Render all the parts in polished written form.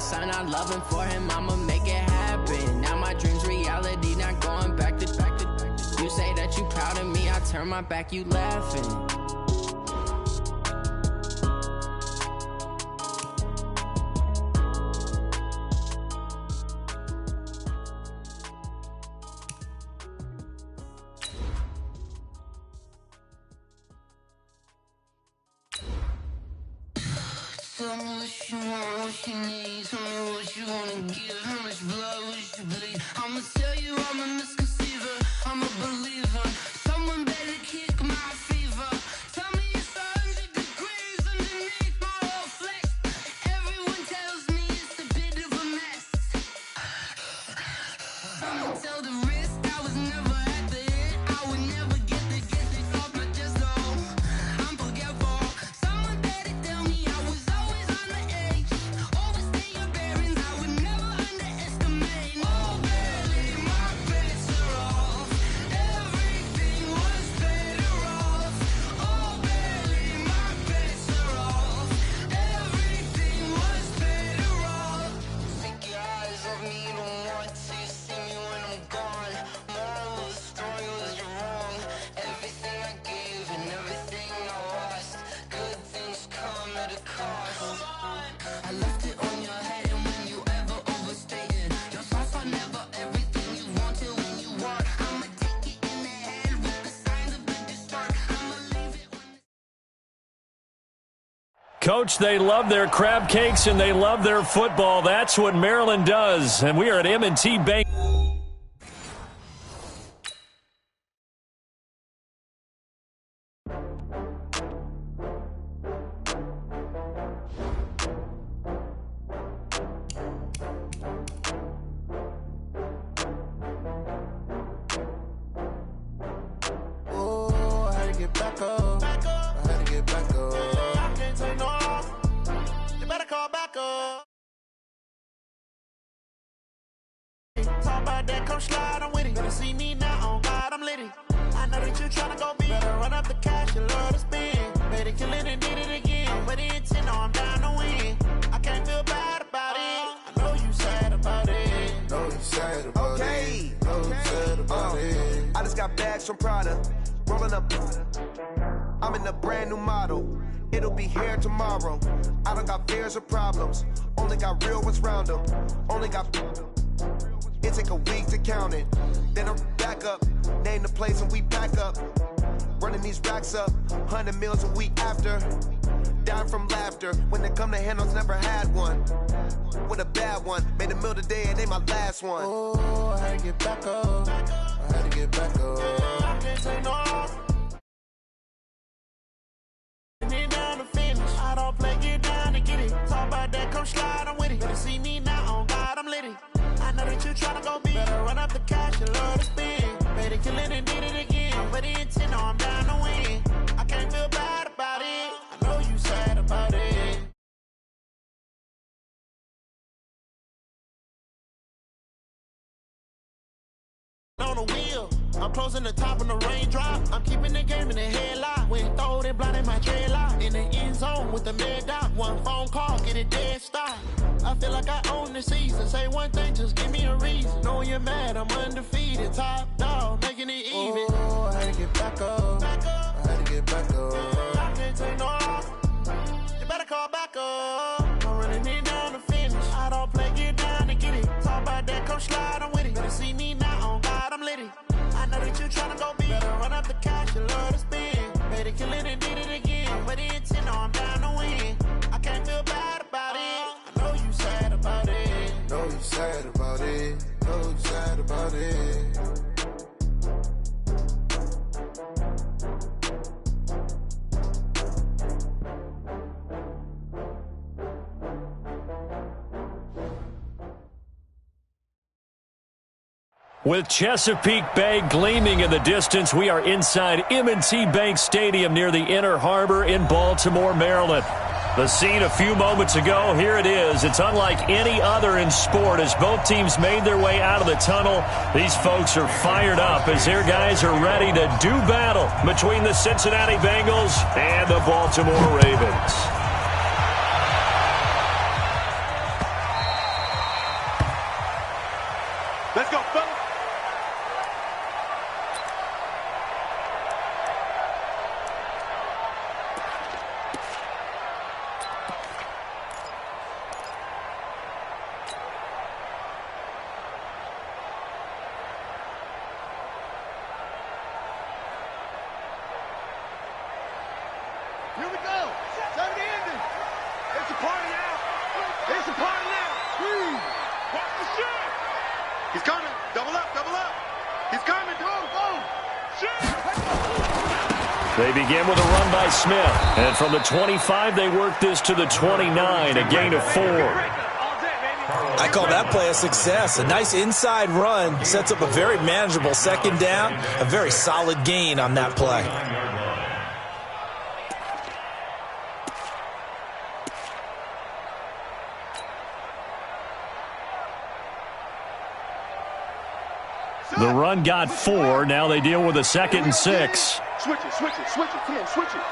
son, I love him. For him, I'ma make it happen. Now my dream's reality, not going back to. You say that you proud of me, I turn my back, you laughing. Tell me what you want, what you need. Tell me what you wanna give. How much blood would you bleed? I'ma tell you I'm a misconceiver. I'm a believer. Someone better kick my fever. Tell me it's 100 degrees underneath my whole flesh. Everyone tells me it's a bit of a mess. I'ma tell the risk I was never at the hit. I would never get the off my chest though. I'm forgetful. Someone better tell me I was always on the edge. Overstay your bearings, I would never underestimate. Oh, barely my bets are off. Everything was better off. Oh, barely my bets are off. Everything was better off. Take your eyes off me, don't want to see me when I'm gone. Moral of the story was you're wrong. Everything I gave and everything I lost. Good things come at a cost. I left it on your head, and when you ever overstay it, your thoughts are never everything you wanted when you want. I'ma take it in the head with the signs of a distort. I'ma leave it when Coach, they love their crab cakes and they love their football. That's what Maryland does. And we are at M&T Bank. Oh, I had to get back up. I had to get back up. I can't take no loss. You better call back up. Talk about that, come slide, I'm with it. Better see me now, on God, I'm litty. I know that you tryna go big. Better run up the cash, you love to spend. Better kill it and did it again. But intent, no, I'm down to win. I can't feel bad about it. I know you sad about it. Know you sad about it. Know you sad about it. I just got bags from Prada, rolling up. I'm in a brand new model. It'll be here tomorrow. I don't got fears or problems. Only got real ones round them. Only got. It take a week to count it. Then I'm back up. Name the place and we back up. Running these racks up. 100 meals a week after. Down from laughter. When they come to handles, never had one. With a bad one. Made a meal today and they my last one. Oh, I had to get back up. I had to get back up. I can't take no loss. Get down to finish. I don't play, get down to get it. Talk about that, come slide, I'm with it. Better see me now, on God, I'm litty. I know that you tryna go big. Better run up the cash, you love to spend. Better kill it and did it again. But the intent, no, I'm down to win. I can't feel bad about it. I know you sad about it. On the wheel, I'm closing the top on the raindrop. I'm keeping the game in the headlock. When throw it, blind in my dreadlock. In the end zone with the mad dot. One phone call, get it dead stop. I feel like I own the season. Say one thing, just give me a reason. Knowing you're mad, I'm undefeated. Top dog, making it even. Oh, I had to get back up. I had to get back up. I can't take no loss. You better call back up. I'm running it down to finish. I don't play, get down to get it. Talk about that, come slide, I'm with it. Better see me now, on God, I'm litty. I know that you tryna go big. Better run up the cash, you love to spend. Better kill it and did it again. But the intent, no, I'm down to win. I can't feel bad about it. I know you sad about it. Know you sad about it. Know you sad about it. With Chesapeake Bay gleaming in the distance, we are inside M&T Bank Stadium near the Inner Harbor in Baltimore, Maryland. The scene a few moments ago, here it is. It's unlike any other in sport as both teams made their way out of the tunnel. These folks are fired up as their guys are ready to do battle between the Cincinnati Bengals and the Baltimore Ravens. They begin with a run by Smith. And from the 25, they work this to the 29, a gain of 4. I call that play a success. A nice inside run sets up a very manageable second down. A very solid gain on that play. The run got 4. Now they deal with a 2nd and 6. Switch it. Come on, switch it.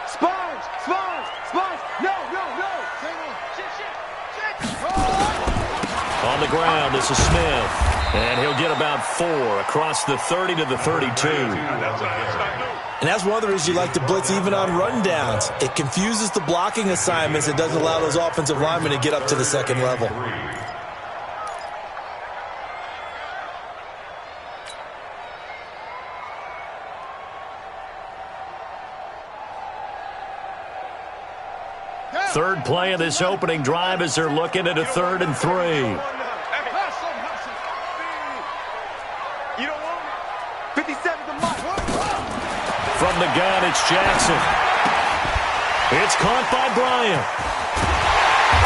Spines. No. On the ground, this is Smith. And he'll get about 4 across the 30 to the 32. And that's one of the reasons you like to blitz even on rundowns. It confuses the blocking assignments. It doesn't allow those offensive linemen to get up to the second level. Third play of this opening drive as they're looking at a 3rd and 3. From the gun, it's Jackson. It's caught by Bryant.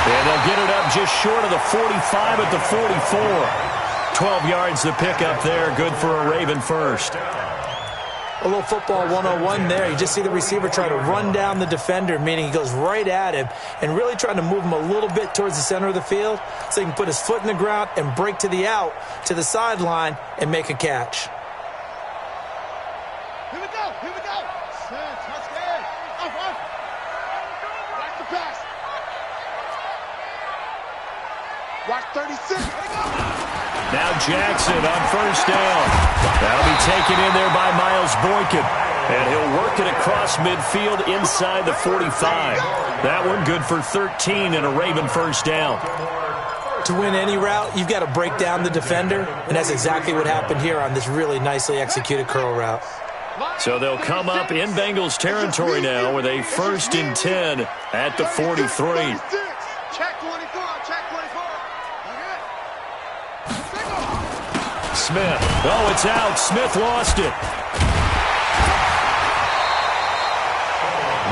And they'll get it up just short of the 45 at the 44. 12 yards to pick up there. Good for a Raven first. A little football 101 there. You just see the receiver try to run down the defender, meaning he goes right at him and really trying to move him a little bit towards the center of the field so he can put his foot in the ground and break to the out, to the sideline, and make a catch. Here we go. That's good. Up. Watch the pass. Watch 36. Here we go. Now Jackson on first down. That'll be taken in there by Miles Boykin. And he'll work it across midfield inside the 45. That one good for 13 and a Raven first down. To win any route, you've got to break down the defender, and that's exactly what happened here on this really nicely executed curl route. So they'll come up in Bengals territory now with a 1st and 10 at the 43. Check 24. Smith. Oh, it's out. Smith lost it.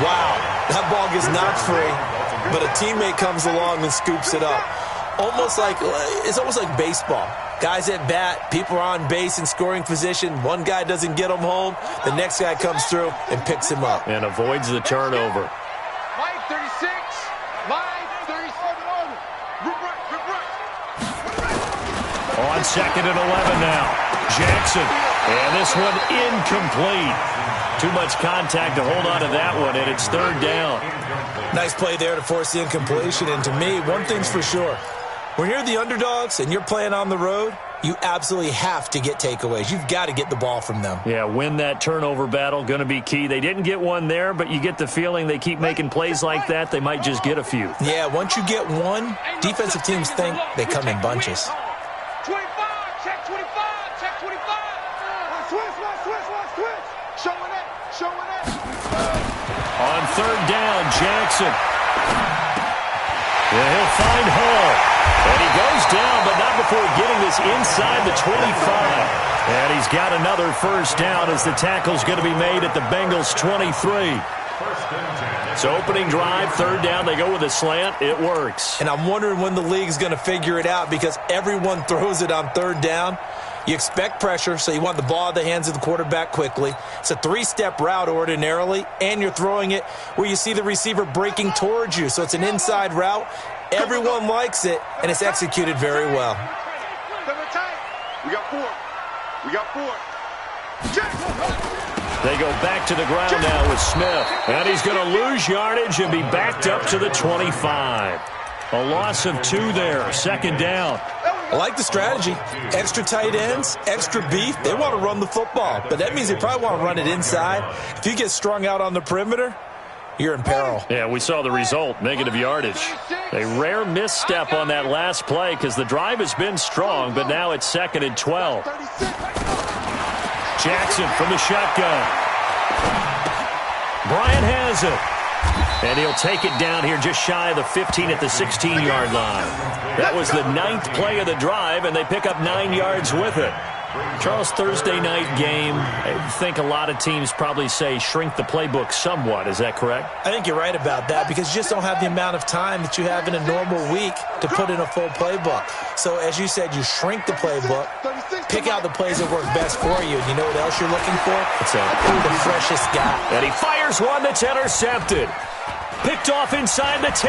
Wow, that ball gets knocked free, but a teammate comes along and scoops it up. It's almost like baseball. Guys at bat, people are on base in scoring position. One guy doesn't get him home. The next guy comes through and picks him up. And avoids the turnover. Line 36. Line 37. On 2nd and 11 now. Jackson. And this one incomplete. Too much contact to hold on to that one, and it's 3rd down. Nice play there to force the incompletion. And to me, one thing's for sure. When you're the underdogs and you're playing on the road, you absolutely have to get takeaways. You've got to get the ball from them. Yeah, win that turnover battle, going to be key. They didn't get one there, but you get the feeling they keep making plays like that, they might just get a few. Yeah, once you get one, defensive teams think they come in bunches. 25, check 25. Switch. Showing it. On 3rd down, Jackson. And he'll find Hall. And he goes down, but not before getting this inside the 25. And he's got another first down as the tackle's going to be made at the Bengals 23. So opening drive, 3rd down, they go with a slant. It works. And I'm wondering when the league's going to figure it out because everyone throws it on 3rd down. You expect pressure, so you want the ball in the hands of the quarterback quickly. It's a 3-step route ordinarily, and you're throwing it where you see the receiver breaking towards you. So it's an inside route. Everyone likes it, and it's executed very well. We got four. They go back to the ground now with Smith. And he's going to lose yardage and be backed up to the 25. A loss of 2 there, 2nd down. I like the strategy. Extra tight ends, extra beef. They want to run the football, but that means they probably want to run it inside. If you get strung out on the perimeter, you're in peril. Yeah, we saw the result, negative yardage. A rare misstep on that last play because the drive has been strong, but now it's 2nd and 12. Jackson from the shotgun. Bryant has it. And he'll take it down here just shy of the 15 at the 16-yard line. That was the 9th play of the drive, and they pick up 9 yards with it. Charles, Thursday night game, I think a lot of teams probably say shrink the playbook somewhat. Is that correct? I think you're right about that because you just don't have the amount of time that you have in a normal week to put in a full playbook. So as you said, you shrink the playbook, pick out the plays that work best for you. You know what else you're looking for? What's that? The freshest guy. And he fires one that's intercepted. Picked off inside the 10.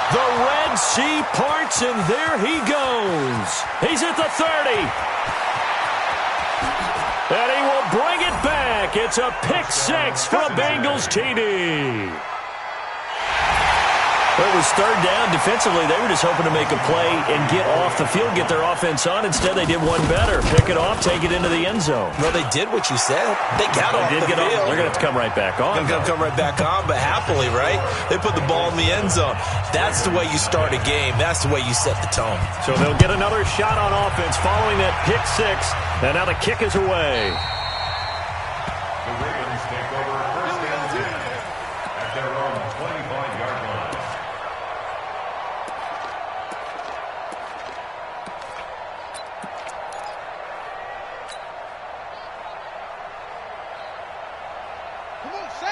The Red Sea parts, and there he goes. He's at the 30. And he will bring it back. It's a pick six for a Bengals TD. It was third down. Defensively, they were just hoping to make a play and get off the field, get their offense on. Instead, they did one better. Pick it off, take it into the end zone. Well, they did what you said. They got off the field. They're going to have to come right back on. They're going to come right back on, but happily, right? They put the ball in the end zone. That's the way you start a game. That's the way you set the tone. So they'll get another shot on offense following that pick six. And now the kick is away. The Ravens take over first and 10 at their own 25-yard line.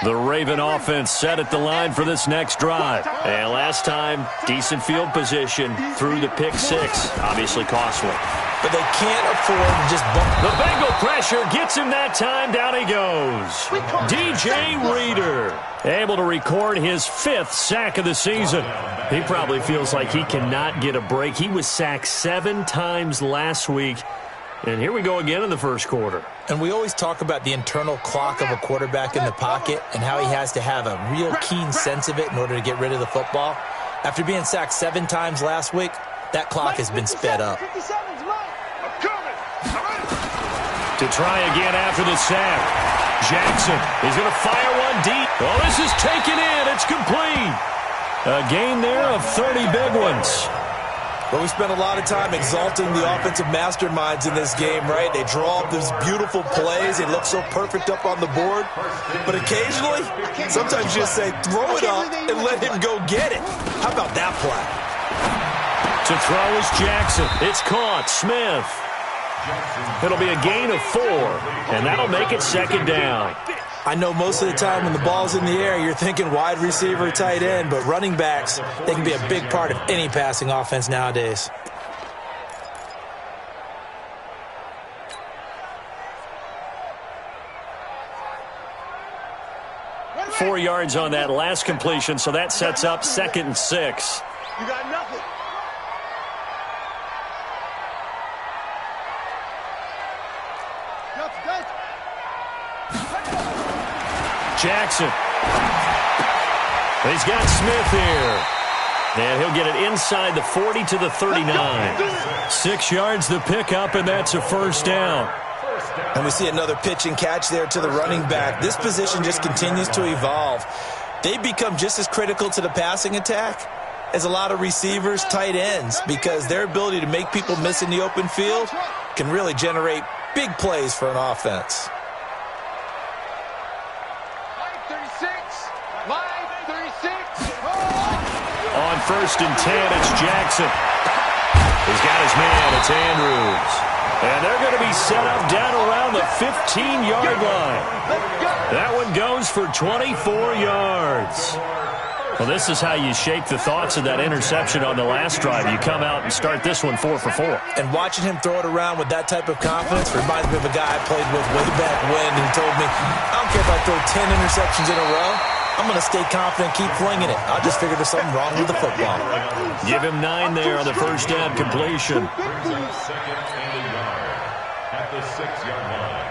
The Raven offense set at the line for this next drive. And last time, decent field position through the pick six. Obviously costly. But they can't afford to just bump. The Bengal pressure gets him that time. Down he goes. DJ Reader, able to record his 5th sack of the season. He probably feels like he cannot get a break. He was sacked 7 times last week. And here we go again in the first quarter. And we always talk about the internal clock of a quarterback in the pocket and how he has to have a real keen sense of it in order to get rid of the football. After being sacked 7 times last week, that clock has been sped up. To try again after the sack. Jackson, he's going to fire one deep. Oh, this is taken in. It's complete. A gain there of 30 big ones. But we spent a lot of time exalting the offensive masterminds in this game, right? They draw up these beautiful plays. They look so perfect up on the board. But occasionally, sometimes you just say, throw it up and let him go get it. How about that play? To throw is Jackson. It's caught. Smith. It'll be a gain of 4, and that'll make it second down. I know most of the time when the ball's in the air, you're thinking wide receiver, tight end, but running backs, they can be a big part of any passing offense nowadays. Four yards on that last completion, so that sets up 2nd and 6. You got nothing. Jackson. He's got Smith here. And he'll get it inside the 40 to the 39. 6 yards the pickup, and that's a first down. And we see another pitch and catch there to the running back. This position just continues to evolve. They become just as critical to the passing attack as a lot of receivers, tight ends, because their ability to make people miss in the open field can really generate big plays for an offense. On 1st and 10, it's Jackson. He's got his man. It's Andrews. And they're going to be set up down around the 15-yard line. That one goes for 24 yards. Well, this is how you shake the thoughts of that interception on the last drive. You come out and start this one 4 for 4. And watching him throw it around with that type of confidence reminds me of a guy I played with way back when, and he told me, I don't care if I throw 10 interceptions in a row. I'm going to stay confident, keep flinging it. I just figured there's something wrong with the football. Give him 9 there on the first down completion. Second and a yard at the 6-yard line.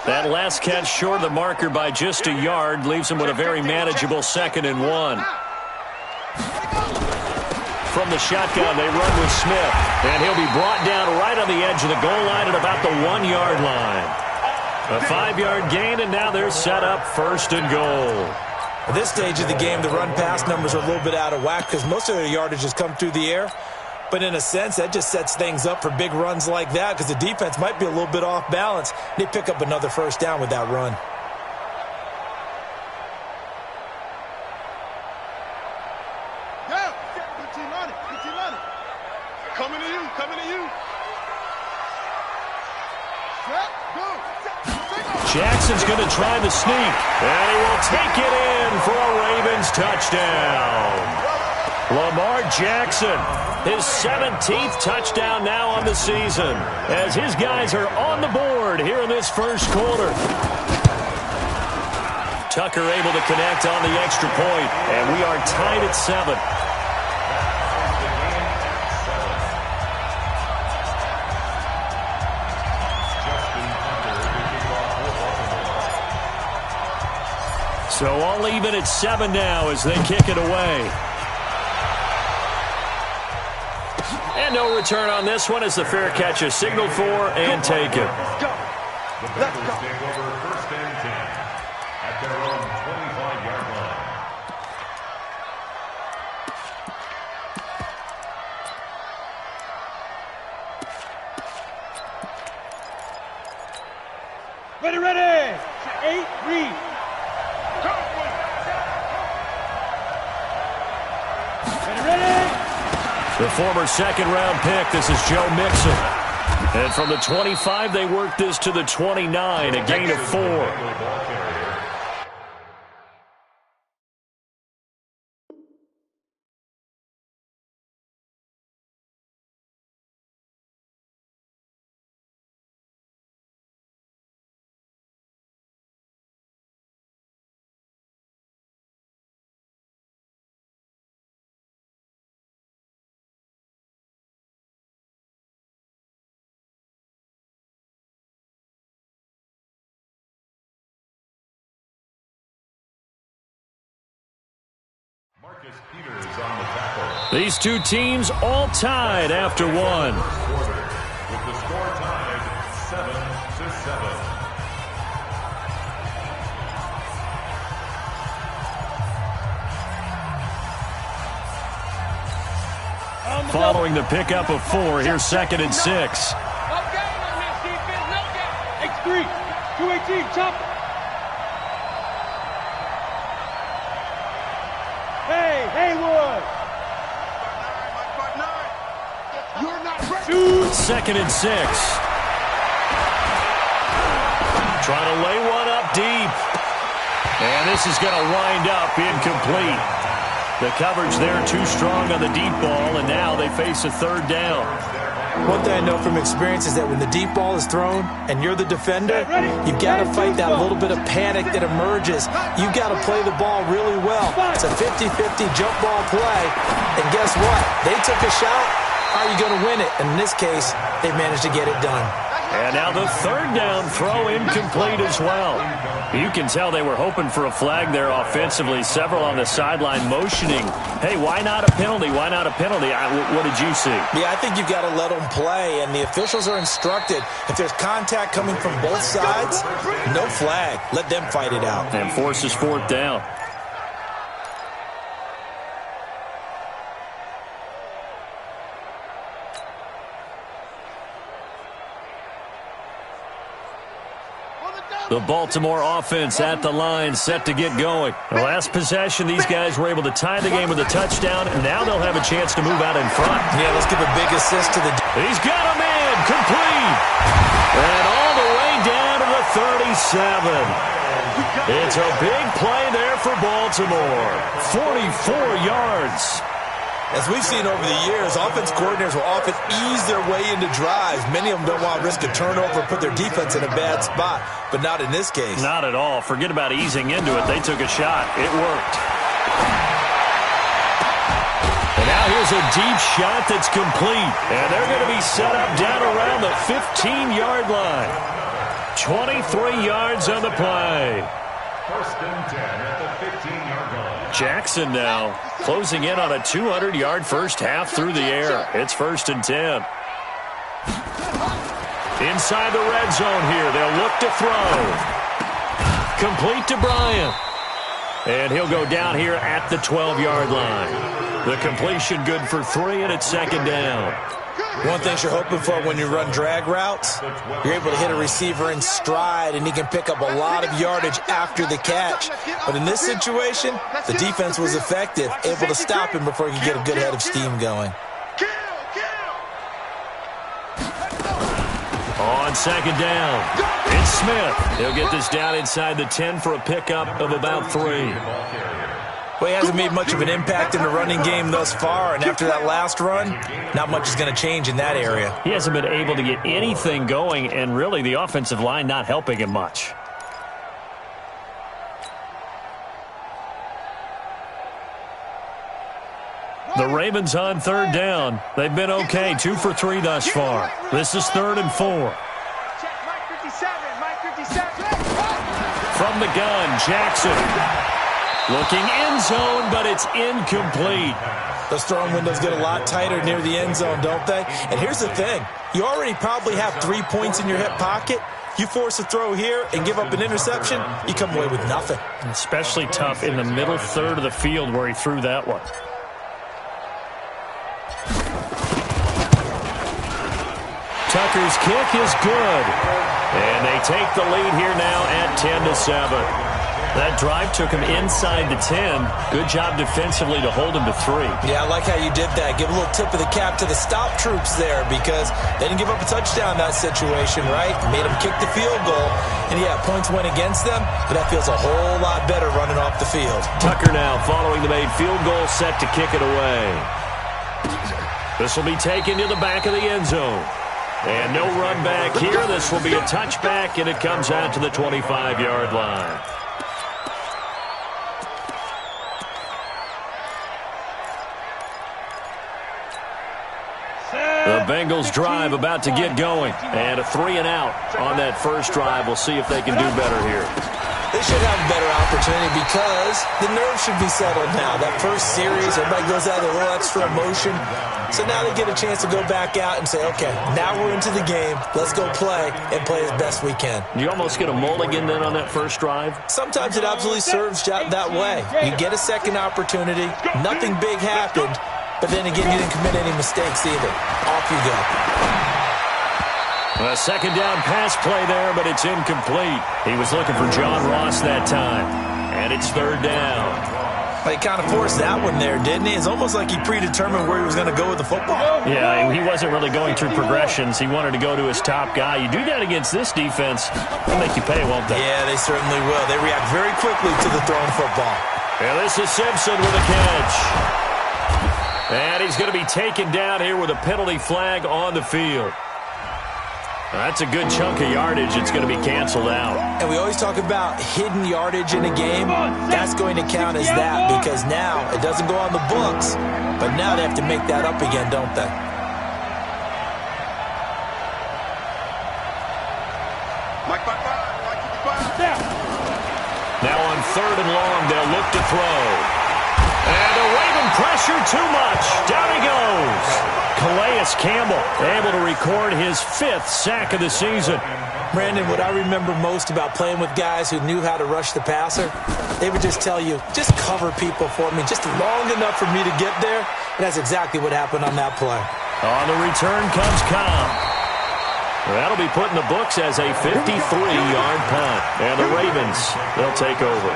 That last catch short of the marker by just a yard leaves him with a very manageable 2nd and 1. From the shotgun, they run with Smith, and he'll be brought down right on the edge of the goal line at about the 1-yard line. A 5-yard gain, and now they're set up 1st and goal. At this stage of the game, the run-pass numbers are a little bit out of whack because most of their yardage has come through the air. But in a sense, that just sets things up for big runs like that because the defense might be a little bit off balance. They pick up another first down with that run. Jackson's going to try the sneak, and he will take it in for a Ravens touchdown. Lamar Jackson, his 17th touchdown now on the season, as his guys are on the board here in this first quarter. Tucker able to connect on the extra point, and we are tied at 7. So all even at 7 now as they kick it away. And no return on this one as the fair catch is signaled for and taken. The Bengals take over 1st and 10 at their own 25-yard line. Ready. 8, read. The former second-round pick, this is Joe Mixon. And from the 25, they work this to the 29, a gain of 4. Peters on the tackle. These two teams all tied after one. With the score tied 7-7. Following the pickup of 4, here's 2nd and 6. No game on this defense, no game. X3, 218, chop. Hey, Haywood. You're not ready. 2nd and 6. Trying to lay one up deep. And this is going to wind up incomplete. The coverage there too strong on the deep ball, and now they face a 3rd down. One thing I know from experience is that when the deep ball is thrown and you're the defender, you've got to fight that little bit of panic that emerges. You've got to play the ball really well. It's a 50-50 jump ball play. And guess what? They took a shot. How are you going to win it? And in this case, they managed to get it done. And now the 3rd down throw incomplete as well. You can tell they were hoping for a flag there offensively. Several on the sideline motioning, hey, why not a penalty? Why not a penalty? What did you see? Yeah, I think you've got to let them play, and the officials are instructed. If there's contact coming from both sides, no flag. Let them fight it out. And forces 4th down. The Baltimore offense at the line, set to get going. The last possession, these guys were able to tie the game with a touchdown, and now they'll have a chance to move out in front. Yeah, let's give a big assist to the... He's got a man, complete. And all the way down to the 37. It's a big play there for Baltimore. 44 yards. As we've seen over the years, offense coordinators will often ease their way into drives. Many of them don't want to risk a turnover or put their defense in a bad spot, but not in this case. Not at all. Forget about easing into it. They took a shot. It worked. And now here's a deep shot that's complete. And they're going to be set up down around the 15-yard line. 23 yards on the play. 1st and 10 at the 15-yard line. Jackson now closing in on a 200-yard first half through the air. It's 1st and 10. Inside the red zone here. They'll look to throw. Complete to Bryant. And he'll go down here at the 12-yard line. The completion good for 3, and it's 2nd down. One thing you're hoping for when you run drag routes, you're able to hit a receiver in stride, and he can pick up a lot of yardage after the catch. But in this situation, the defense was effective, able to stop him before he could get a good head of steam going. On 2nd down. It's Smith. He'll get this down inside the 10 for a pickup of about 3. Well, he hasn't made much of an impact in the running game thus far, and after that last run, not much is going to change in that area. He hasn't been able to get anything going, and really the offensive line not helping him much. The Ravens on 3rd down. They've been okay, 2 for 3 thus far. This is 3rd and 4. From the gun, Jackson. Looking end zone, but it's incomplete. Those throwing windows get a lot tighter near the end zone, don't they? And here's the thing. You already probably have 3 points in your hip pocket. You force a throw here and give up an interception, you come away with nothing. Especially tough in the middle third of the field where he threw that one. Tucker's kick is good. And they take the lead here now at 10-7. That drive took him inside the 10. Good job defensively to hold him to 3. Yeah, I like how you did that. Give a little tip of the cap to the stop troops there because they didn't give up a touchdown in that situation, right? Made them kick the field goal. And, yeah, points went against them, but that feels a whole lot better running off the field. Tucker now following the made field goal, set to kick it away. This will be taken to the back of the end zone. And no run back here. This will be a touchback, and it comes out to the 25-yard line. The Bengals drive about to get going. And a 3-and-out on that first drive. We'll see if they can do better here. They should have a better opportunity because the nerves should be settled now. That first series, everybody goes out with a little extra emotion. So now they get a chance to go back out and say, okay, now we're into the game. Let's go play and play as best we can. You almost get a mulligan then on that first drive? Sometimes it absolutely serves that way. You get a second opportunity. Nothing big happened. But then again, you didn't commit any mistakes either. Off you go. A second down pass play there, but it's incomplete. He was looking for John Ross that time. And it's 3rd down. Well, he kind of forced that one there, didn't he? It's almost like he predetermined where he was going to go with the football. Yeah, he wasn't really going through progressions. He wanted to go to his top guy. You do that against this defense, they'll make you pay, won't they? Yeah, they certainly will. They react very quickly to the thrown football. And this is Simpson with a catch. And he's going to be taken down here with a penalty flag on the field. That's a good chunk of yardage. It's going to be canceled out. And we always talk about hidden yardage in a game. That's going to count as that because now it doesn't go on the books, but now they have to make that up again, don't they? Now on 3rd and long, they'll look to throw. And the Raven pressure too much. Down he goes. Calais Campbell able to record his 5th sack of the season. Brandon, what I remember most about playing with guys who knew how to rush the passer, they would just tell you, just cover people for me, just long enough for me to get there. And that's exactly what happened on that play. On the return comes Cobb. That'll be put in the books as a 53-yard punt. And the Ravens, they'll take over.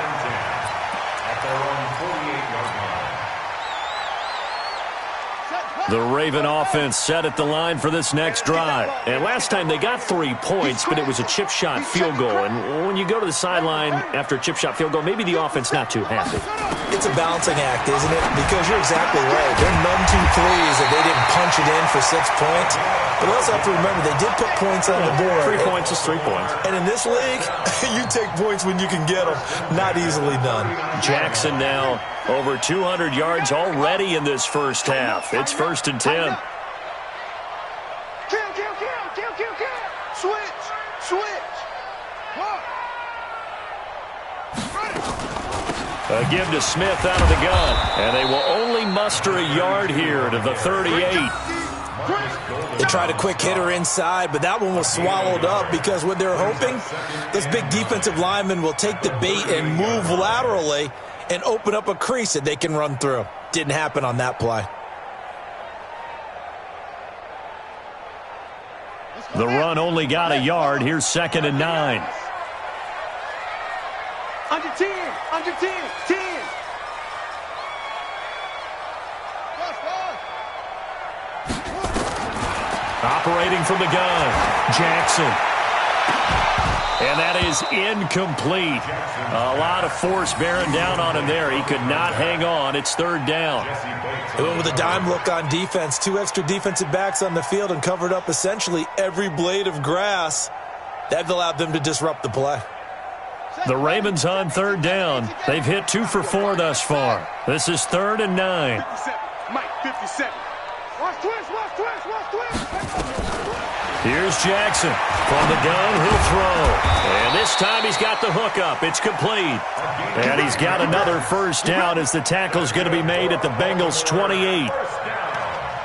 The Raven offense set at the line for this next drive. And last time they got 3 points, but it was a chip shot field goal. And when you go to the sideline after a chip shot field goal, maybe the offense not too happy. It's a balancing act, isn't it? Because you're exactly right. They're none too pleased that they didn't punch it in for 6 points. But also have to remember they did put points on the board. 3 points is 3 points. And in this league, you take points when you can get them. Not easily done. Jackson now over 200 yards already in this first half. It's 1st and 10. Kill. Switch. A give to Smith out of the gun. And they will only muster a yard here to the 38. They tried a quick hitter inside, but that one was swallowed up because what they're hoping, this big defensive lineman will take the bait and move laterally and open up a crease that they can run through. Didn't happen on that play. The run only got a yard. Here's 2nd and 9. Under 10. Operating from the gun, Jackson. And that is incomplete. A lot of force bearing down on him there. He could not hang on. It's third down. They went with a dime look on defense. 2 extra defensive backs on the field and covered up essentially every blade of grass. That allowed them to disrupt the play. The Ravens on third down. They've hit 2 for 4 thus far. This is 3rd and 9. 57. Mike, 57. Watch twist, watch twist, watch twist. Here's Jackson. From the gun, he'll throw. And this time he's got the hook up. It's complete. And he's got another first down as the tackle's going to be made at the Bengals' 28.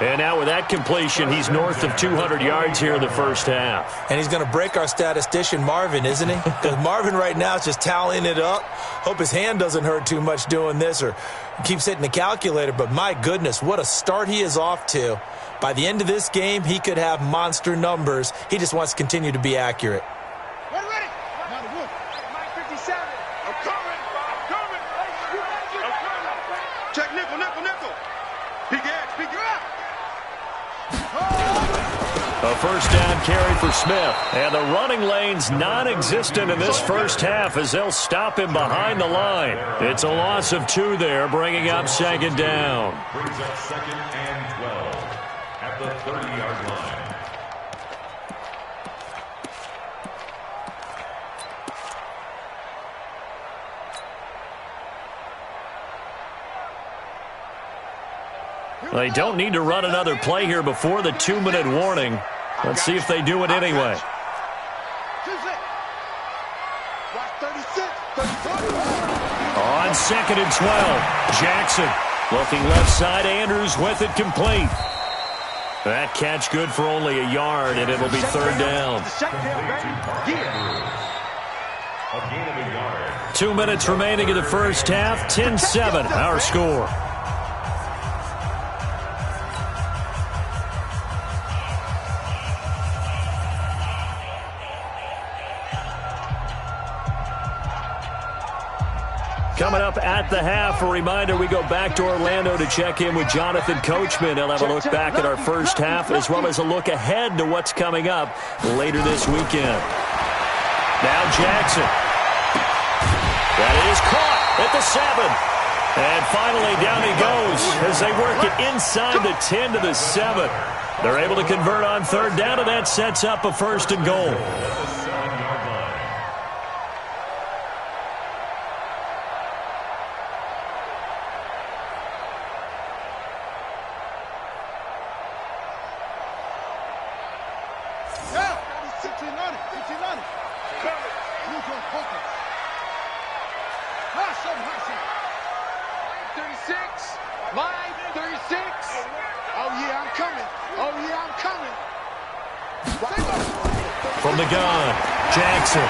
And now with that completion, he's north of 200 yards here in the first half. And he's going to break our statistician, Marvin, isn't he? Because Marvin right now is just tallying it up. Hope his hand doesn't hurt too much doing this or keeps hitting the calculator. But my goodness, what a start he is off to. By the end of this game, he could have monster numbers. He just wants to continue to be accurate. Ready, ready. Now the wood. Mike, 57. I'm coming. I'm coming. Check nickel, nickel, nickel. Peek your peek your out. A first down carry for Smith. And the running lane's non-existent in this first half as they'll stop him behind the line. It's a loss of 2 there, bringing up 2nd down. Brings up 2nd and 12 at the 30-yard line. They don't need to run another play here before the 2-minute warning. Let's see if they do it anyway. On 2nd and 12, Jackson looking left side. Andrews with it complete. That catch good for only a yard, and it'll be 3rd down. A gain of a yard. 2 minutes remaining in the first half. 10-7, our score. Coming up at the half, a reminder, we go back to Orlando to check in with Jonathan Coachman. He'll have a look back at our first half as well as a look ahead to what's coming up later this weekend. Now Jackson. That is caught at the 7. And finally down he goes as they work it inside the 10 to the 7. They're able to convert on 3rd down, and that sets up a 1st and goal. From the gun, Jackson.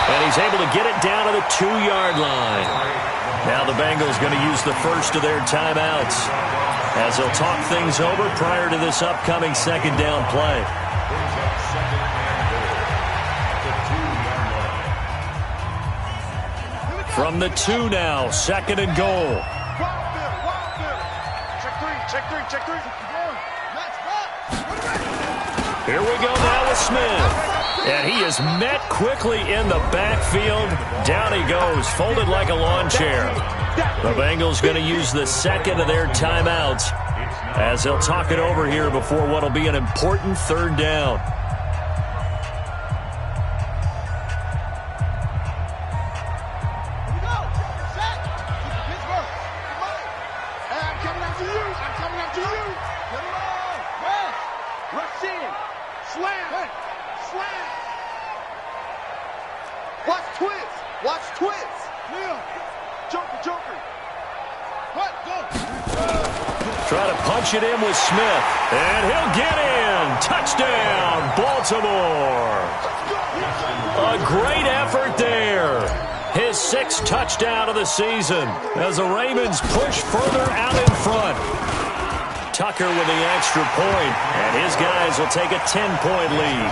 And he's able to get it down to the 2-yard line. Now the Bengals going to use the first of their timeouts as they'll talk things over prior to this upcoming 2nd down play. From the 2 now, 2nd and goal. Check 3. Here we go now with Smith. And he is met quickly in the backfield. Down he goes, folded like a lawn chair. The Bengals going to use the 2nd of their timeouts as they'll talk it over here before what will be an important 3rd down. Try to punch it in with Smith, and he'll get in. Touchdown, Baltimore. A great effort there. His 6th touchdown of the season as the Ravens push further out in front. Tucker with the extra point, and his guys will take a 10-point lead.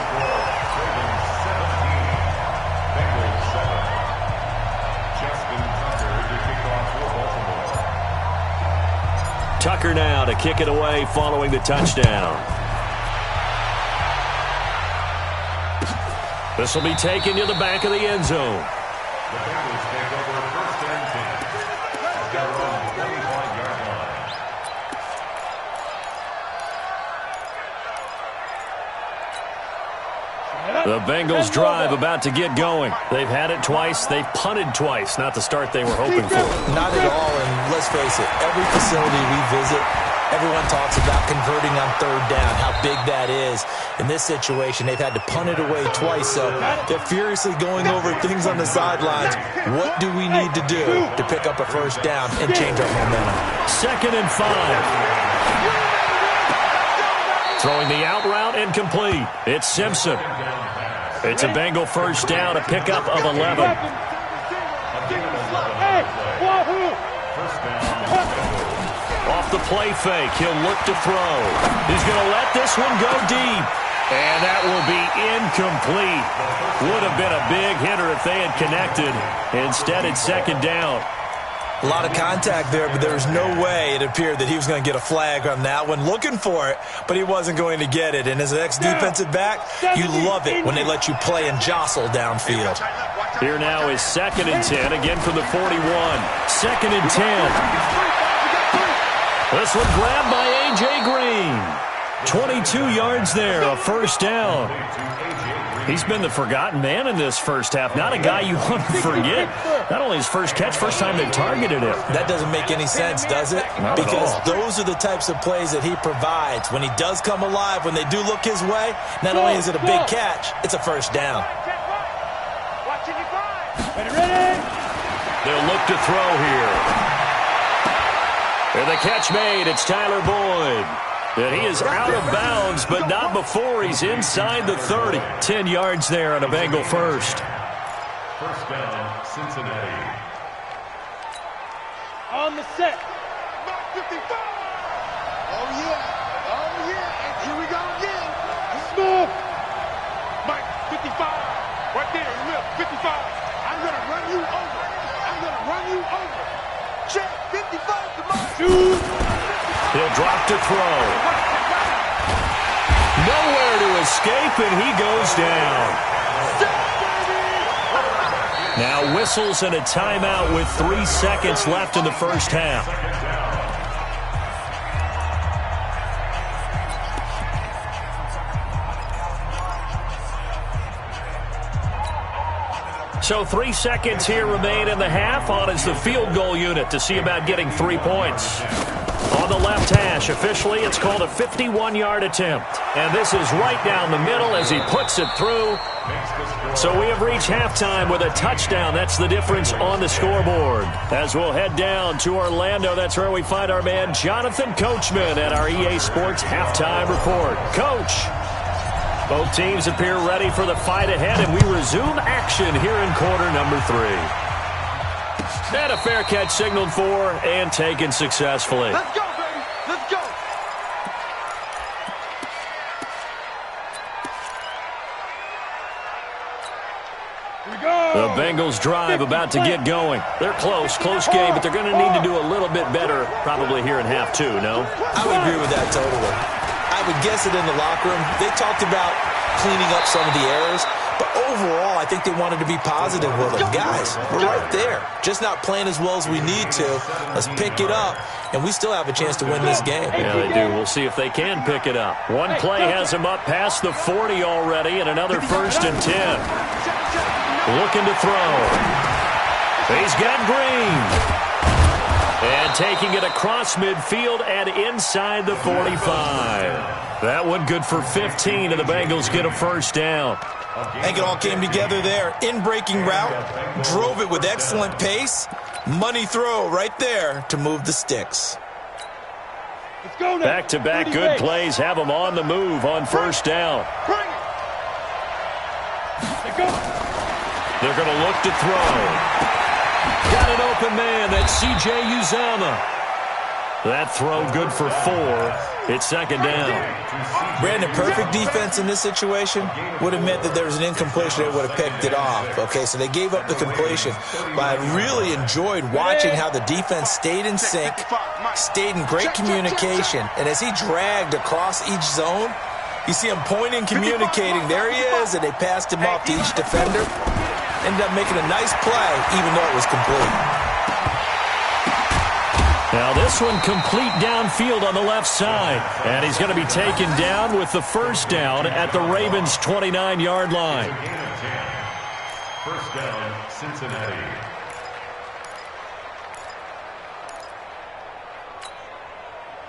Tucker now to kick it away following the touchdown. This will be taken to the back of the end zone. The Bengals take over first and 10 at their own 25-yard line. The Bengals drive about to get going. They've had it twice. They've punted twice. Not the start they were hoping for. Not at all, and let's face it, every facility we visit, everyone talks about converting on third down, how big that is. In this situation, they've had to punt it away twice, so they're furiously going over things on the sidelines. What do we need to do to pick up a first down and change our momentum? 2nd and 5. Throwing the out route incomplete. It's Simpson. It's a Bengal first down, a pickup of 11. Off the play fake, he'll look to throw. He's going to let this one go deep. And that will be incomplete. Would have been a big hitter if they had connected. Instead, it's 2nd down. A lot of contact there, but there was no way it appeared that he was going to get a flag on that one. Looking for it, but he wasn't going to get it. And as an ex-defensive back, you love it when they let you play and jostle downfield. Here now is 2nd and 10, again from the 41. 2nd and 10. This one grabbed by A.J. Green. 22 yards there, a first down. He's been the forgotten man in this first half. Not a guy you want to forget. Not only his first catch, first time they targeted him. That doesn't make any sense, does it? Because those are the types of plays that he provides. When he does come alive, when they do look his way, not only is it a big catch, it's a first down. They'll look to throw here. And the catch made. It's Tyler Boyd. And he is out of bounds, but not before he's inside the 30. 10 yards there on a Bengal first. First down, Cincinnati. On the set. Mark 55. Oh, yeah. Oh, yeah. And here we go again. Smooth. Mike, 55. Right there, left, 55. I'm going to run you over. I'm going to run you over. Check, 55 to Mike. Shoot. He'll drop to throw. Nowhere to escape, and he goes down. Now whistles and a timeout with 3 seconds left in the first half. So 3 seconds here remain in the half. On is the field goal unit to see about getting 3 points. On the left hash, officially, it's called a 51-yard attempt. And this is right down the middle as he puts it through. So we have reached halftime with a touchdown. That's the difference on the scoreboard. As we'll head down to Orlando, that's where we find our man Jonathan Coachman at our EA Sports Halftime Report. Coach, both teams appear ready for the fight ahead, and we resume action here in quarter number 3. And a fair catch signaled for and taken successfully. Let's go, baby. Let's go. Here we go. The Bengals drive about to get going. They're close game, but they're going to need to do a little bit better probably here in half 2, no? I would agree with that totally. I would guess it in the locker room. They talked about cleaning up some of the errors, but overall, I think they wanted to be positive with it. Guys, we're right there. Just not playing as well as we need to. Let's pick it up, and we still have a chance to win this game. Yeah, they do. We'll see if they can pick it up. One play has them up past the 40 already, and another 1st and 10. Looking to throw. He's got Green. And taking it across midfield and inside the 45. That one good for 15, and the Bengals get a first down. I think it all came together there. In-breaking route, drove it with excellent pace. Money throw right there to move the sticks. Back-to-back good plays have them on the move on first down. They're going to look to throw. Got an open man. That's C.J. Uzama. That throw good for 4. It's 2nd down. Brandon, perfect defense in this situation would have meant that there was an incompletion. They would have picked it off. Okay, so they gave up the completion. But I really enjoyed watching how the defense stayed in sync, stayed in great communication. And as he dragged across each zone, You see him pointing, communicating. There he is, and they passed him off to each defender. Ended up making a nice play, even though it was complete. Now this one complete downfield on the left side. And he's going to be taken down with the first down at the Ravens' 29-yard line. First down, Cincinnati.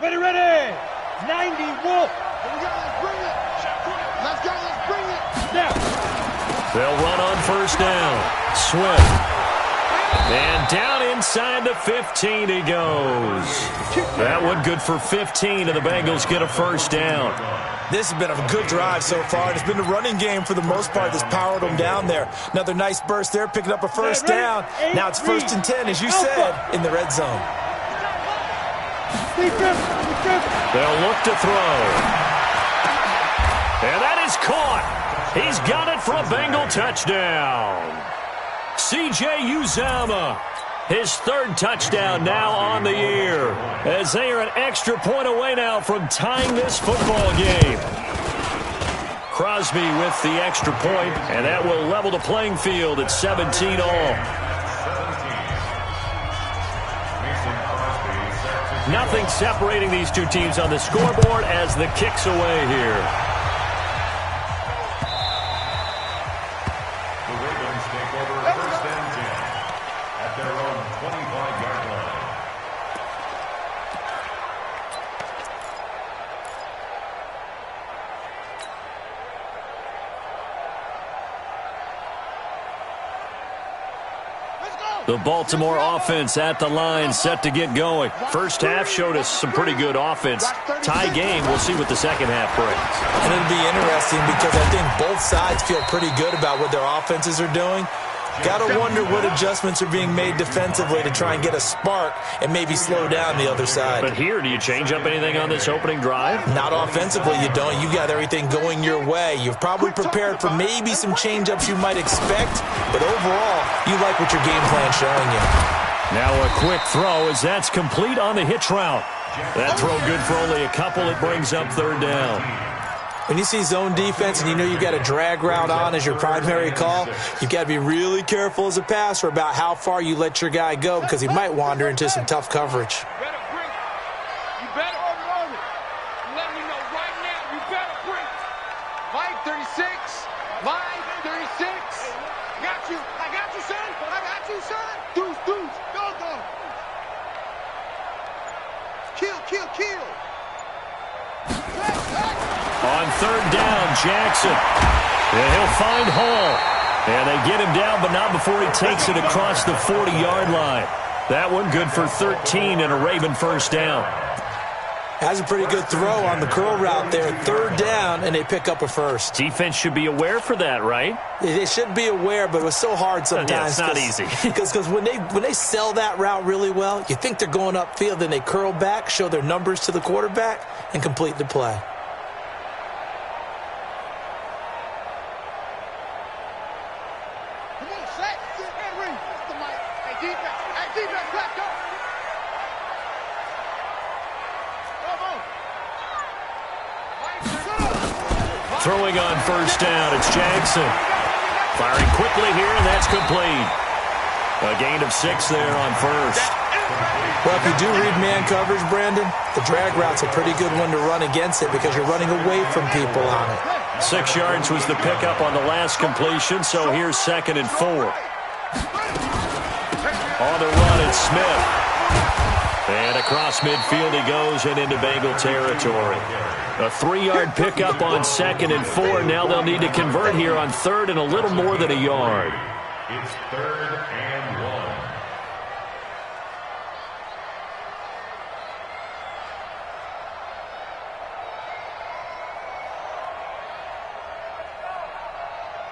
Ready. 90, Wolf. Here we go, let's bring it. Let's go, let's bring it. Now. They'll run on first down. Swift. And down inside the 15 he goes. That one good for 15, and the Bengals get a first down. This has been a good drive so far. It's been the running game for the most part that's powered them down there. Another nice burst there, picking up a first down. Now it's 1st and 10, as you said, in the red zone. They'll look to throw. And that is caught. He's got it for a Bengal touchdown. C.J. Uzomah, his 3rd touchdown now on the year, as they are an extra point away now from tying this football game. Crosby with the extra point, and that will level the playing field at 17 all. Nothing separating these two teams on the scoreboard as the kick's away here. The Ravens take over 1st and 10 at their own 25-yard line. The Baltimore offense at the line, set to get going. First half showed us some pretty good offense. Tie game, we'll see what the second half brings. And it'll be interesting because I think both sides feel pretty good about what their offenses are doing. Got to wonder what adjustments are being made defensively to try and get a spark and maybe slow down the other side. But here, do you change up anything on this opening drive? Not offensively, you don't. You got everything going your way. You've probably prepared for maybe some change-ups you might expect, but overall, you like what your game plan's showing you. Now a quick throw as that's complete on the hitch route. That throw good for only a couple. It brings up 3rd down. When you see zone defense and you know you've got a drag route on as your primary call, you've got to be really careful as a passer about how far you let your guy go because he might wander into some tough coverage. You better hold it. Let me know right now. You better bring it. Mike 36. Mike 36. Got you. I got you, son. I got you, son. Deuce. Go. Kill. On 3rd down, Jackson. And he'll find Hall. And they get him down, but not before he takes it across the 40-yard line. That one good for 13 and a Raven first down. Has a pretty good throw on the curl route there. 3rd down, and they pick up a first. Defense should be aware for that, right? They should be aware, but it was so hard sometimes. Yeah, it's not easy. Because when they sell that route really well, you think they're going upfield, then they curl back, show their numbers to the quarterback, and complete the play. Come on, set. Henry. Hey, defense, back up. Throwing on first down, it's Jackson. Firing quickly here, and that's complete. A gain of 6 there on first. Well, if you do read man coverage, Brandon, the drag route's a pretty good one to run against it because you're running away from people on it. 6 yards was the pickup on the last completion, so here's 2nd and 4. On the run, it's Smith. And across midfield he goes and into Bengal territory. A 3-yard pickup on 2nd and 4. Now they'll need to convert here on 3rd and a little more than a yard. It's 3rd and 1.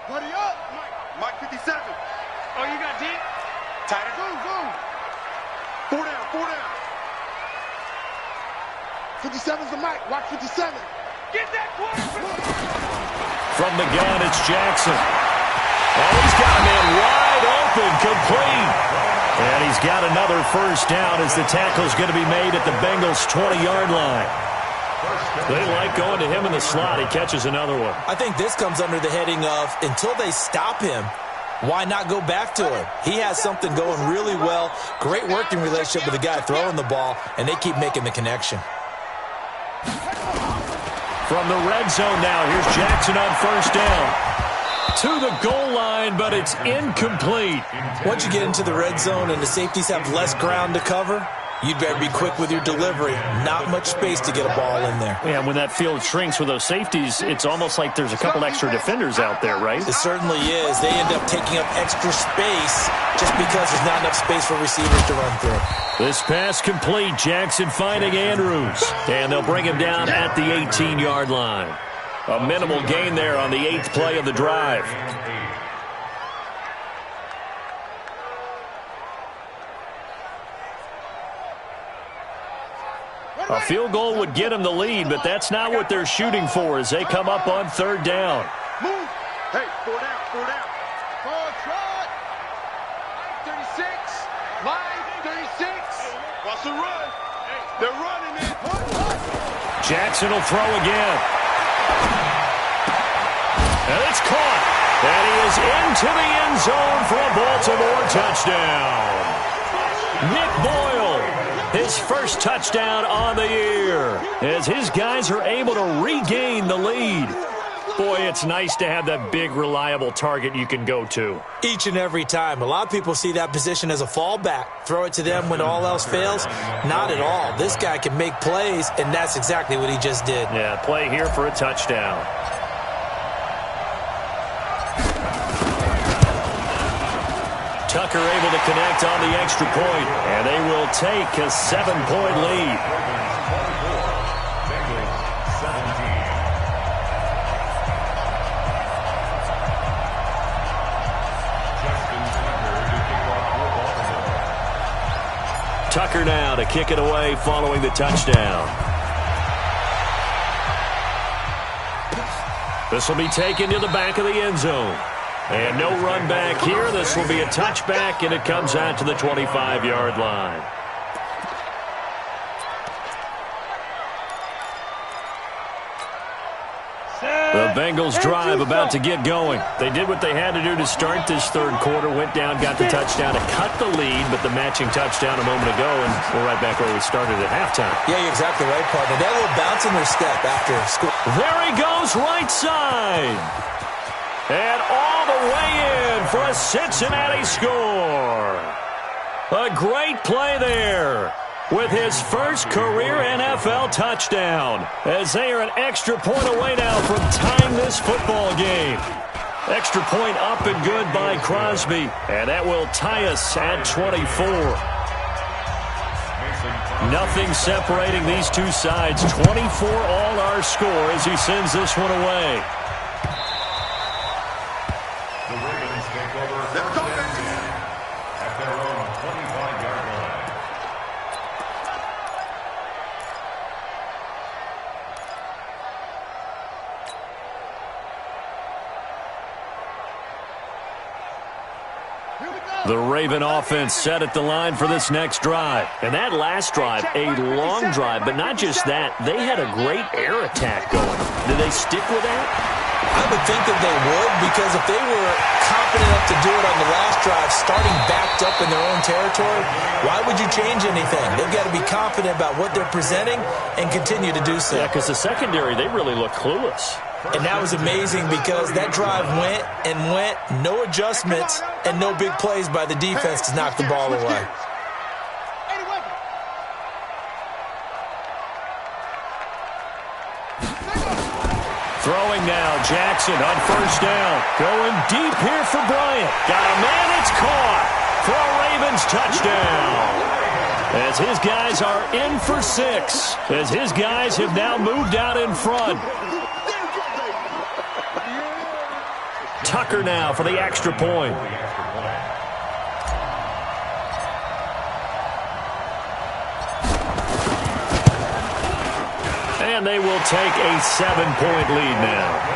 Buddy up. Mike 57. Oh, you got deep? Tighter. Zoom. 4 down. 57's the Mike. Watch 57. Get that quarterback. From the gun, it's Jackson. Oh, he's got a man wide open, complete. And he's got another first down as the tackle's going to be made at the Bengals' 20-yard line. They like going to him in the slot. He catches another one. I think this comes under the heading of until they stop him, why not go back to him? He has something going really well. Great working relationship with the guy throwing the ball, and they keep making the connection. From the red zone now, here's Jackson on first down. To the goal line, but it's incomplete. Once you get into the red zone and the safeties have less ground to cover, you'd better be quick with your delivery. Not much space to get a ball in there. Yeah, when that field shrinks with those safeties, it's almost like there's a couple extra defenders out there, right? It certainly is. They end up taking up extra space just because there's not enough space for receivers to run through. This pass complete. Jackson finding Andrews. And they'll bring him down at the 18-yard line. A minimal gain there on the 8th play of the drive. A field goal would get them the lead, but that's not what they're shooting for as they come up on third down. Move. Hey, 4 down, 4 down. Ball trot. 36. Line 36. Watch the run. They're running it. Jackson will throw again. And it's caught. And he is into the end zone for a Baltimore touchdown. Nick Boyle, his first touchdown on the year, as his guys are able to regain the lead. Boy, it's nice to have that big, reliable target you can go to. Each and every time. A lot of people see that position as a fallback. Throw it to them when all else fails. Not at all. This guy can make plays, and that's exactly what he just did. Yeah, play here for a touchdown. Tucker able to connect on the extra point, and they will take a 7-point lead. Tucker now to kick it away following the touchdown. This will be taken to the back of the end zone. And no run back here. This will be a touchback, and it comes out to the 25-yard line. The Bengals drive about to get going. They did what they had to do to start this third quarter. Went down, got the touchdown to cut the lead, but the matching touchdown a moment ago, and we're right back where we started at halftime. Yeah, you're exactly right, partner. That little bounce in their step after school. There he goes, right side. And all the way in for a Cincinnati score. A great play there with his first career NFL touchdown, as they are an extra point away now from tying this football game. Extra point up and good by Crosby, and that will tie us at 24. Nothing separating these two sides. 24 all our score as he sends this one away. The Ravens take over first and 10 at their own 25-yard line. The Raven offense set at the line for this next drive. And that last drive, a long drive, but not just that. They had a great air attack going. Did they stick with that? I would think that they would, because if they were confident enough to do it on the last drive, starting backed up in their own territory, why would you change anything? They've got to be confident about what they're presenting and continue to do so. Yeah, because the secondary, they really look clueless. And that was amazing because that drive went and went, no adjustments, and no big plays by the defense to knock the ball away. Throwing now, Jackson on first down. Going deep here for Bryant. Got a man, it's caught for a Ravens touchdown. As his guys are in for 6. As his guys have now moved out in front. Tucker now for the extra point. And they will take a 7-point lead now.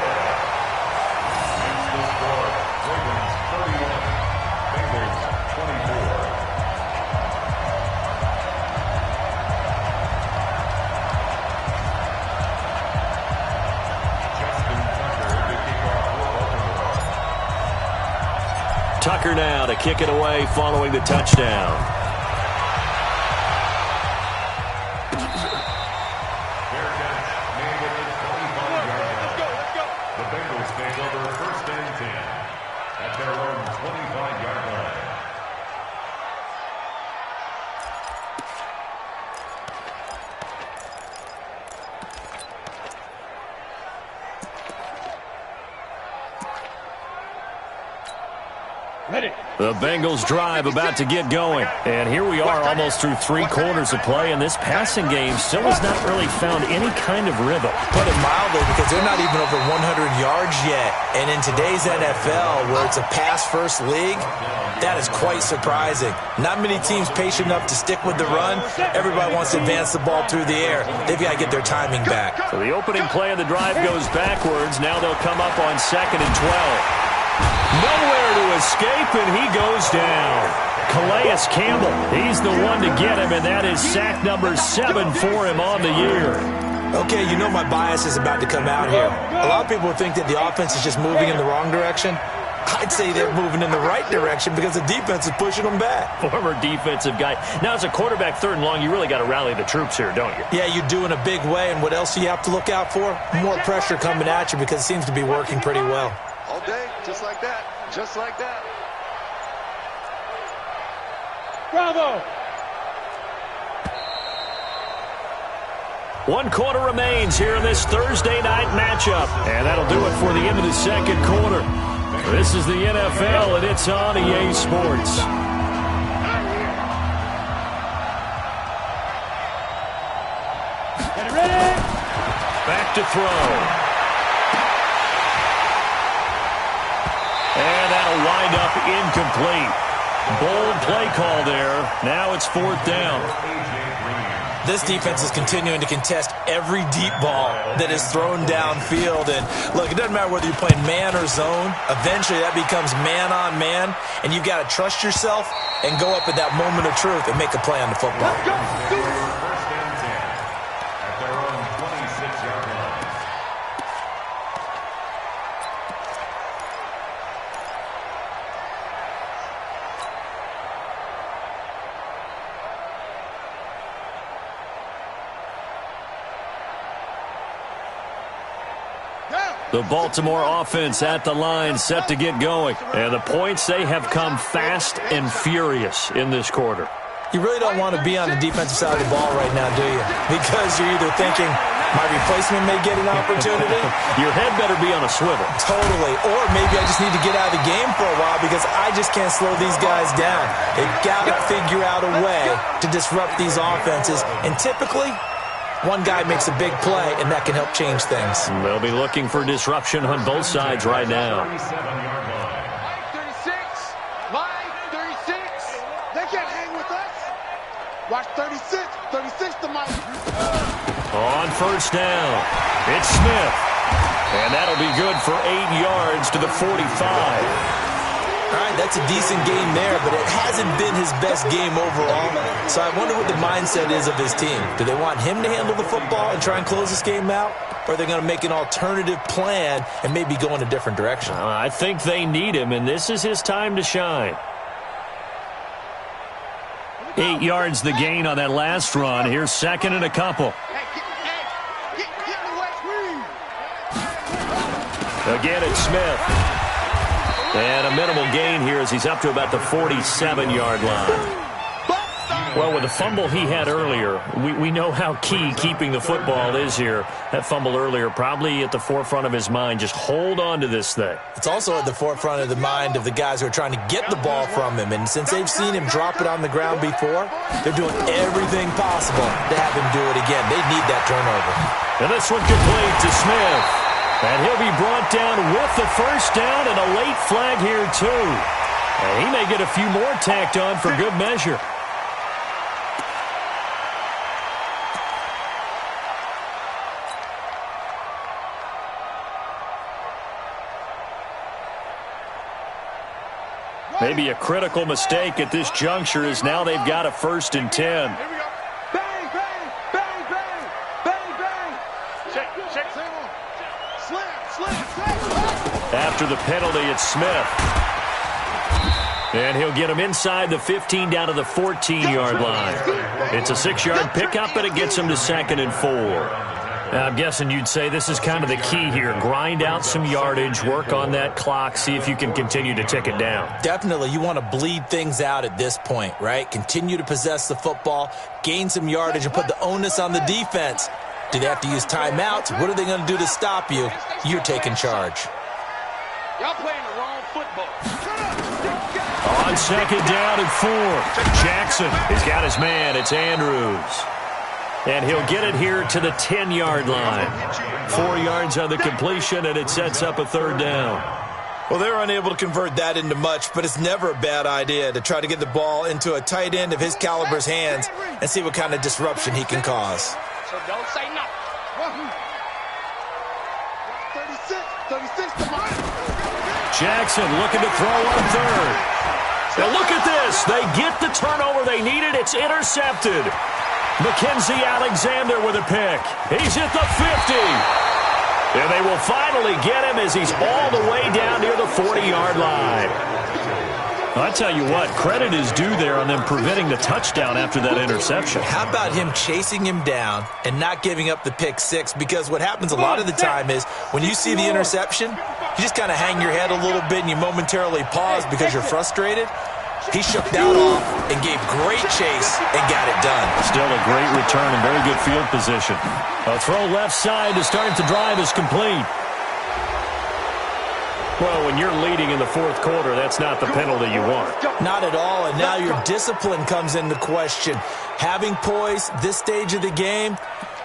Tucker now to kick it away following the touchdown. Fair catch made at the 25-yard line. The Bengals take over 1st and 10 at their own 25-yard line. The Bengals drive about to get going. And here we are almost through 3 quarters of play, and this passing game still has not really found any kind of rhythm. Put it mildly, because they're not even over 100 yards yet. And in today's NFL, where it's a pass-first league, that is quite surprising. Not many teams patient enough to stick with the run. Everybody wants to advance the ball through the air. They've got to get their timing back. So the opening play of the drive goes backwards. Now they'll come up on 2nd and 12. Nowhere to escape, and he goes down. Calais Campbell, he's the one to get him, and that is sack number 7 for him on the year. Okay, you know my bias is about to come out here. A lot of people think that the offense is just moving in the wrong direction. I'd say they're moving in the right direction because the defense is pushing them back. Former defensive guy. Now, as a quarterback 3rd and long, you really got to rally the troops here, don't you? Yeah, you do in a big way, and what else do you have to look out for? More pressure coming at you because it seems to be working pretty well. All day, just like that. Just like that. Bravo! 1 quarter remains here in this Thursday night matchup. And that'll do it for the end of the 2nd quarter. This is the NFL, and it's on EA Sports. Get ready! Back to throw. And that'll wind up incomplete. Bold play call there. Now it's 4th down. This defense is continuing to contest every deep ball that is thrown downfield. And look, it doesn't matter whether you're playing man or zone. Eventually that becomes man on man. And you've got to trust yourself and go up at that moment of truth and make a play on the football. First and 10 at their own 26-yard line. The Baltimore offense at the line, set to get going. And the points, they have come fast and furious in this quarter. You really don't want to be on the defensive side of the ball right now, do you? Because you're either thinking, my replacement may get an opportunity. Your head better be on a swivel. Totally. Or maybe I just need to get out of the game for a while because I just can't slow these guys down. They've got to figure out a way to disrupt these offenses. And typically, one guy makes a big play, and that can help change things. They'll be looking for disruption on both sides right now. 37-yard line. Line 36. They can't hang with us. Watch 36. 36 to Mike. On 1st down, it's Smith. And that'll be good for 8 yards to the 45. All right, that's a decent game there, but it hasn't been his best game overall. So I wonder what the mindset is of his team. Do they want him to handle the football and try and close this game out? Or are they going to make an alternative plan and maybe go in a different direction? I think they need him, and this is his time to shine. 8 yards the gain on that last run. Here's 2nd and a couple. Again, it's Smith. And a minimal gain here as he's up to about the 47-yard line. Well, with the fumble he had earlier, we know how key keeping the football is here. That fumble earlier probably at the forefront of his mind. Just hold on to this thing. It's also at the forefront of the mind of the guys who are trying to get the ball from him. And since they've seen him drop it on the ground before, they're doing everything possible to have him do it again. They need that turnover. And this one complete to Smith. And he'll be brought down with the 1st down and a late flag here, too. And he may get a few more tacked on for good measure. Maybe a critical mistake at this juncture as now they've got a 1st and 10. Here we go. Bang, bang, bang, bang, bang, bang. Check. Slam. After the penalty, it's Smith. And he'll get him inside the 15 down to the 14-yard line. It's a 6-yard pickup, and it gets him to 2nd and 4. Now, I'm guessing you'd say this is kind of the key here. Grind out some yardage, work on that clock, see if you can continue to tick it down. Definitely. You want to bleed things out at this point, right? Continue to possess the football, gain some yardage, and put the onus on the defense. Do they have to use timeouts? What are they going to do to stop you? You're taking charge. Y'all playing the wrong football. On 2nd down and 4. Jackson has got his man. It's Andrews. And he'll get it here to the 10-yard line. 4 yards on the completion, and it sets up a 3rd down. Well, they were unable to convert that into much, but it's never a bad idea to try to get the ball into a tight end of his caliber's hands and see what kind of disruption he can cause. So don't say nothing. 36 to mine. Jackson looking to throw on 3rd. Now look at this. They get the turnover they needed. It's intercepted. Mackenzie Alexander with a pick. He's at the 50. And they will finally get him as he's all the way down near the 40-yard line. I tell you what, credit is due there on them preventing the touchdown after that interception. How about him chasing him down and not giving up the pick 6? Because what happens a lot of the time is when you see the interception, you just kind of hang your head a little bit and you momentarily pause because you're frustrated. He shook that off and gave great chase and got it done. Still a great return and very good field position. A throw left side to start the drive is complete. Well, when you're leading in the 4th quarter, that's not the penalty you want. Not at all, and now your discipline comes into question. Having poise this stage of the game,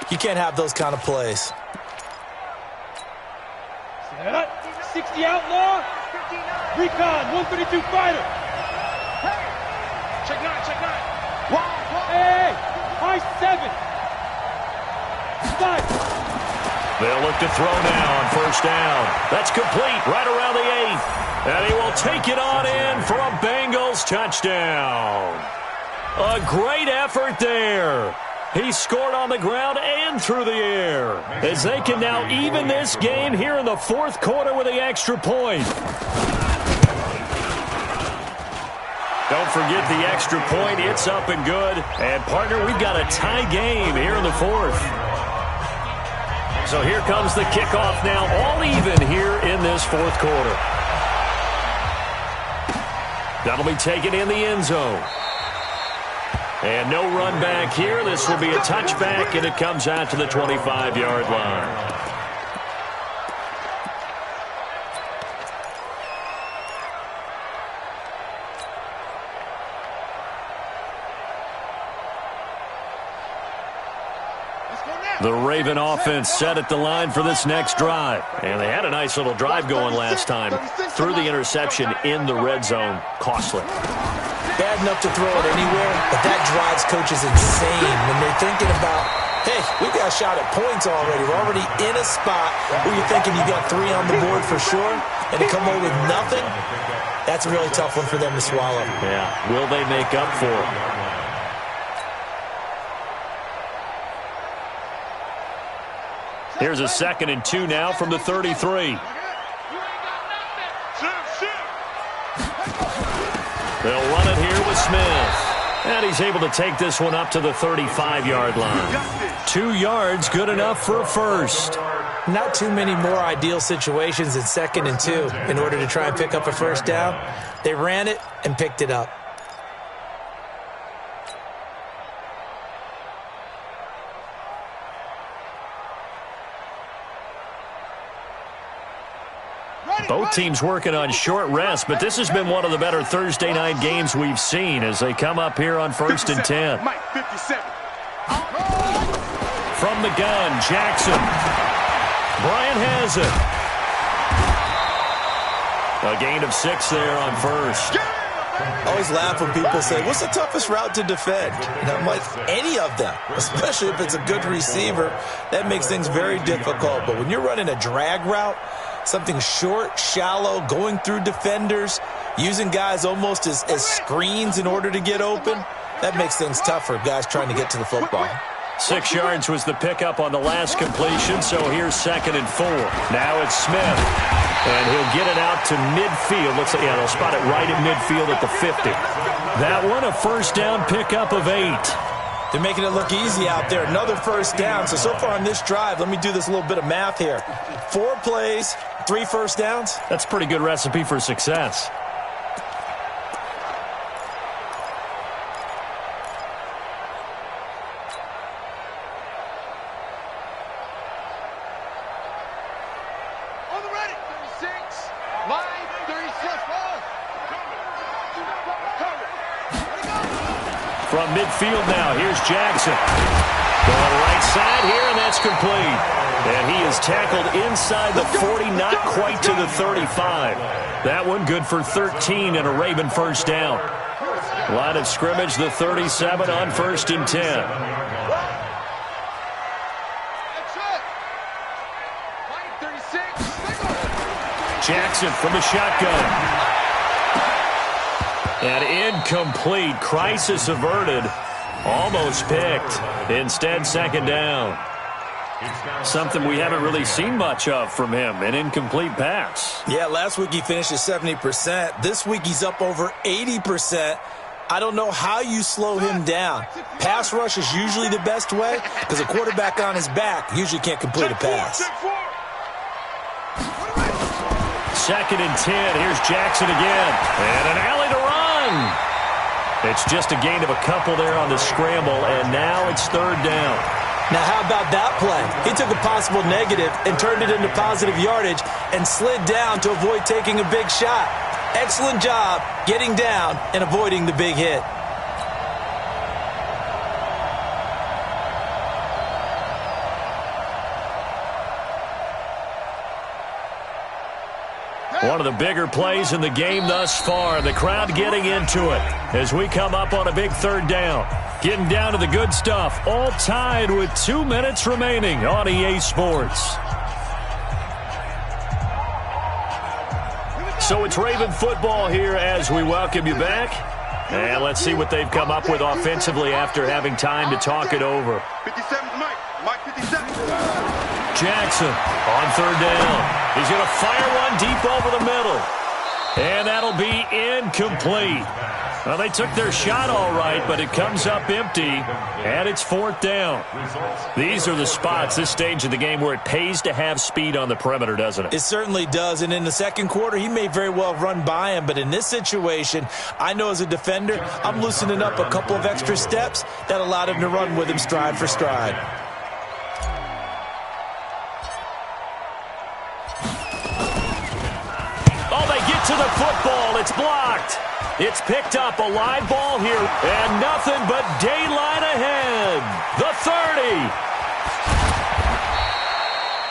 you can't have those kind of plays. 60 outlaw. Recon, 132 fighter. Check 9. Hey, high 7. 5. They'll look to throw now on 1st down. That's complete right around the 8th. And he will take it on in for a Bengals touchdown. A great effort there. He scored on the ground and through the air, as they can now even this game here in the 4th quarter with the extra point. Don't forget the extra point. It's up and good. And, partner, we've got a tie game here in the 4th. So here comes the kickoff now, all even here in this 4th quarter. That'll be taken in the end zone. And no run back here. This will be a touchback, and it comes out to the 25-yard line. The Raven offense set at the line for this next drive. And they had a nice little drive going last time. Threw the interception in the red zone. Costly. Bad enough to throw it anywhere, but that drives coaches insane when they're thinking about, hey, we've got a shot at points already. We're already in a spot where you're thinking you got 3 on the board for sure, and to come away with nothing, that's a really tough one for them to swallow. Yeah, will they make up for it? Here's a 2nd and 2 now from the 33. They'll run it here with Smith. And he's able to take this one up to the 35-yard line. 2 yards, good enough for a first. Not too many more ideal situations in 2nd and 2 in order to try and pick up a first down. They ran it and picked it up. Both teams working on short rest, but this has been one of the better Thursday night games we've seen as they come up here on 1st and 10. From the gun, Jackson. Bryant has it. A gain of 6 there on 1st. I always laugh when people say, what's the toughest route to defend? And I'm like, any of them, especially if it's a good receiver. That makes things very difficult. But when you're running a drag route, something short, shallow, going through defenders, using guys almost as screens in order to get open, that makes things tough for guys trying to get to the football. 6 yards was the pickup on the last completion, so here's 2nd and 4. Now it's Smith. And he'll get it out to midfield. Looks like, yeah, they'll spot it right at midfield at the 50. That one, a first down pickup of 8. They're making it look easy out there. Another first down. So far on this drive, let me do this little bit of math here. 4 plays, 3 first downs. That's a pretty good recipe for success. On the ready. 36. Line 36. From midfield now, here's Jackson. Going right side here, and that's complete. And he is tackled inside the 40, not quite to the 35. That one good for 13 and a Raven first down. Line of scrimmage, the 37 on 1st and 10. Jackson from the shotgun. And incomplete. Crisis averted. Almost picked. Instead, second down. Something we haven't really seen much of from him, an incomplete pass. Yeah, last week he finished at 70%. This week he's up over 80%. I don't know how you slow him down. Pass rush is usually the best way because a quarterback on his back usually can't complete a pass. 2nd and 10. Here's Jackson again. And an alley to run. It's just a gain of a couple there on the scramble, and now it's 3rd down. Now, how about that play? He took a possible negative and turned it into positive yardage and slid down to avoid taking a big shot. Excellent job getting down and avoiding the big hit. One of the bigger plays in the game thus far. The crowd getting into it as we come up on a big 3rd down. Getting down to the good stuff. All tied with 2 minutes remaining on EA Sports. So it's Raven football here as we welcome you back. And let's see what they've come up with offensively after having time to talk it over. 57's Mike. Mike 57. Jackson on 3rd down. He's going to fire one deep over the middle. And that'll be incomplete. Well, they took their shot all right, but it comes up empty, and it's 4th down. These are the spots, this stage of the game, where it pays to have speed on the perimeter, doesn't it? It certainly does, and in the second quarter, he may very well run by him, but in this situation, I know as a defender, I'm loosening up a couple of extra steps that allowed him to run with him stride for stride. To the football, it's blocked. It's picked up, a live ball here, and nothing but daylight ahead. The 30.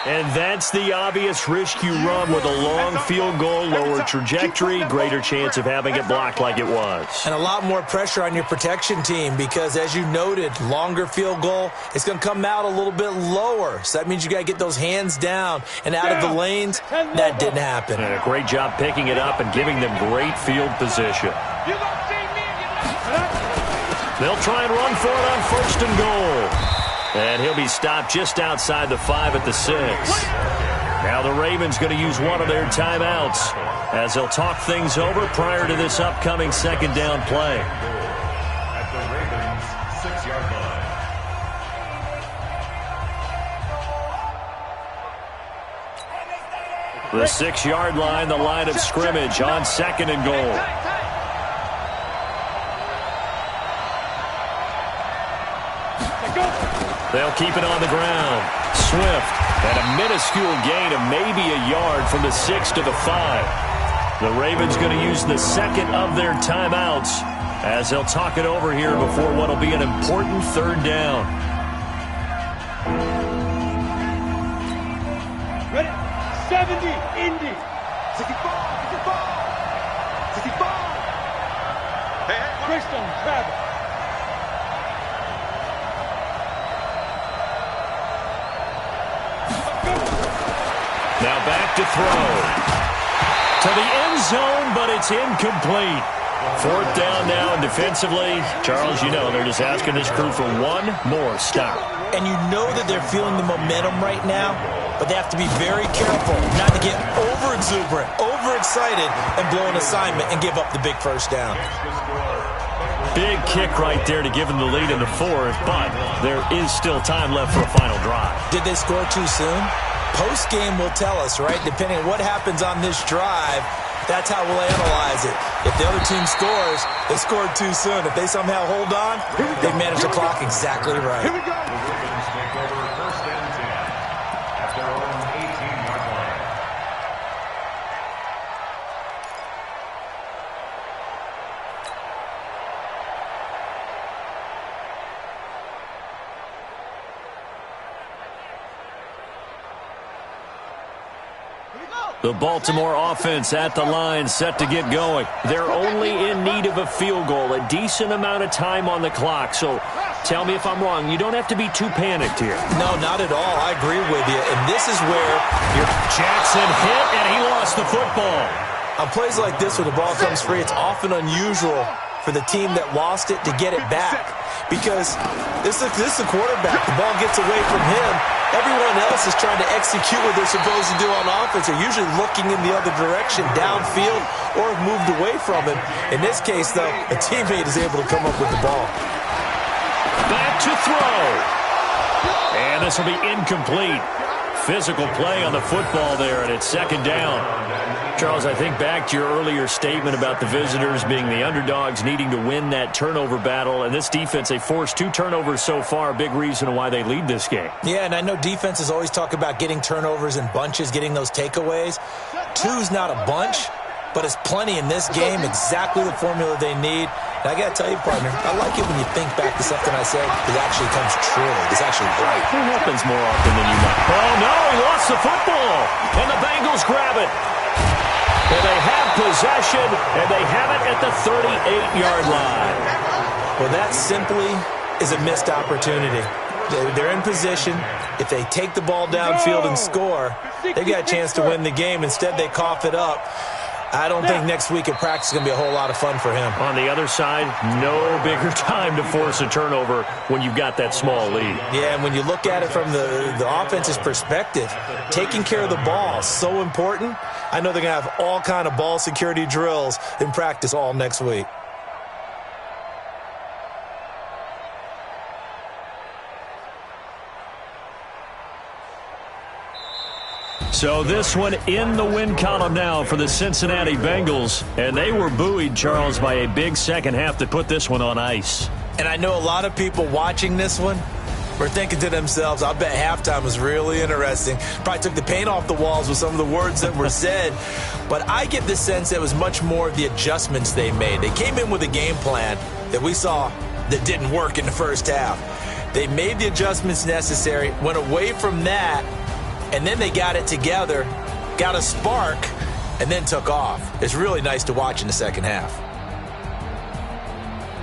And that's the obvious risk you run with a long field goal, lower trajectory, greater chance of having it blocked like it was. And a lot more pressure on your protection team because, as you noted, longer field goal, it's going to come out a little bit lower. So that means you got to get those hands down and out of the lanes. That didn't happen. And a great job picking it up and giving them great field position. They'll try and run for it on 1st and goal. And he'll be stopped just outside the 5 at the 6. Now the Ravens going to use one of their timeouts as they'll talk things over prior to this upcoming 2nd down play. At the Ravens' 6-yard line. The 6-yard line, the line of scrimmage on 2nd and goal. They'll keep it on the ground. Swift at a minuscule gain of maybe a yard from the 6 to the 5. The Ravens going to use the 2nd of their timeouts as they'll talk it over here before what will be an important 3rd down. Ready? 70, Indy. 64, 64. Hey, Christian, Travis. Now back to throw. To the end zone, but it's incomplete. 4th down now, and defensively, Charles, you know, they're just asking this crew for one more stop. And you know that they're feeling the momentum right now. but they have to be very careful not to get over-exuberant, overexcited, and blow an assignment and give up the big first down. Big kick right there to give them the lead in the fourth, but there is still time left for a final drive. Did they score too soon? Post-game will tell us, right? Depending on what happens on this drive, that's how we'll analyze it. If the other team scores, they scored too soon. If they somehow hold on, they manage the clock exactly right. Here we go. The Ravens take over first and 10 at their own 18-yard line. The Baltimore offense at the line, set to get going. They're only in need of a field goal, a decent amount of time on the clock. So tell me if I'm wrong. You don't have to be too panicked here. No, not at all. I agree with you. And this is where Jackson hit, and he lost the football. on plays like this where the ball comes free, it's often unusual for the team that lost it to get it back. Because this is the quarterback. The ball gets away from him. Everyone else is trying to execute what they're supposed to do on offense. They're usually looking in the other direction, downfield, or have moved away from him. In this case, though, a teammate is able to come up with the ball. Back to throw. And this will be incomplete. Physical play on the football there, and it's second down. Charles, I think back to your earlier statement about the visitors being the underdogs, needing to win that turnover battle. And this defense, they forced 2 turnovers so far, big reason why they lead this game. Yeah, and I know defenses always talk about getting turnovers in bunches, getting those takeaways. 2's not a bunch, but it's plenty in this game, exactly the formula they need. And I got to tell you, partner, I like it when you think back to something I said that actually comes true. It's actually right. It happens more often than you might. Oh, no, he lost the football. And the Bengals grab it. Well, they have possession, and they have it at the 38-yard line. Well, that simply is a missed opportunity. They're in position. If they take the ball downfield and score, they've got a chance to win the game. Instead, they cough it up. I don't think next week at practice is going to be a whole lot of fun for him. On the other side, no bigger time to force a turnover when you've got that small lead. Yeah, and when you look at it from the offense's perspective, taking care of the ball is so important. I know they're going to have all kind of ball security drills in practice all next week. So this one in the win column now for the Cincinnati Bengals. And they were buoyed, Charles, by a big second half that put this one on ice. And I know a lot of people watching this one were thinking to themselves, I bet halftime was really interesting. Probably took the paint off the walls with some of the words that were said. But I get the sense that it was much more of the adjustments they made. They came in with a game plan that we saw that didn't work in the first half. They made the adjustments necessary, went away from that, and then they got it together, got a spark, and then took off. It's really nice to watch in the second half.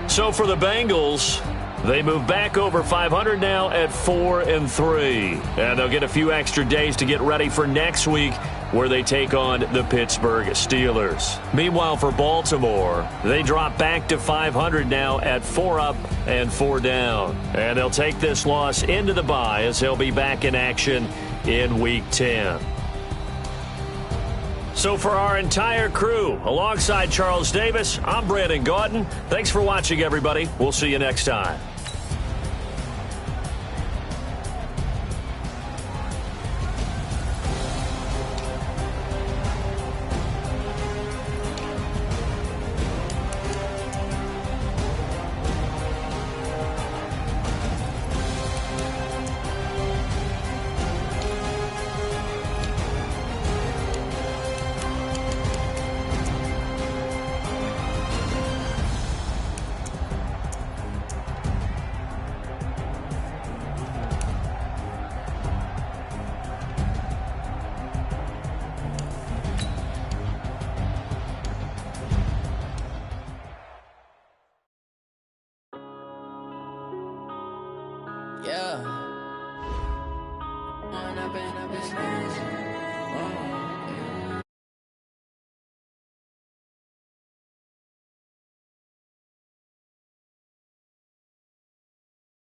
So for the Bengals, they move back over 500 now at 4-3. And they'll get a few extra days to get ready for next week, where they take on the Pittsburgh Steelers. Meanwhile, for Baltimore, they drop back to 500 now at 4 up and 4 down. And they'll take this loss into the bye as they'll be back in action in Week 10. So for our entire crew, alongside Charles Davis, I'm Brandon Gaudin. Thanks for watching, everybody. We'll see you next time. Yeah. One up and up is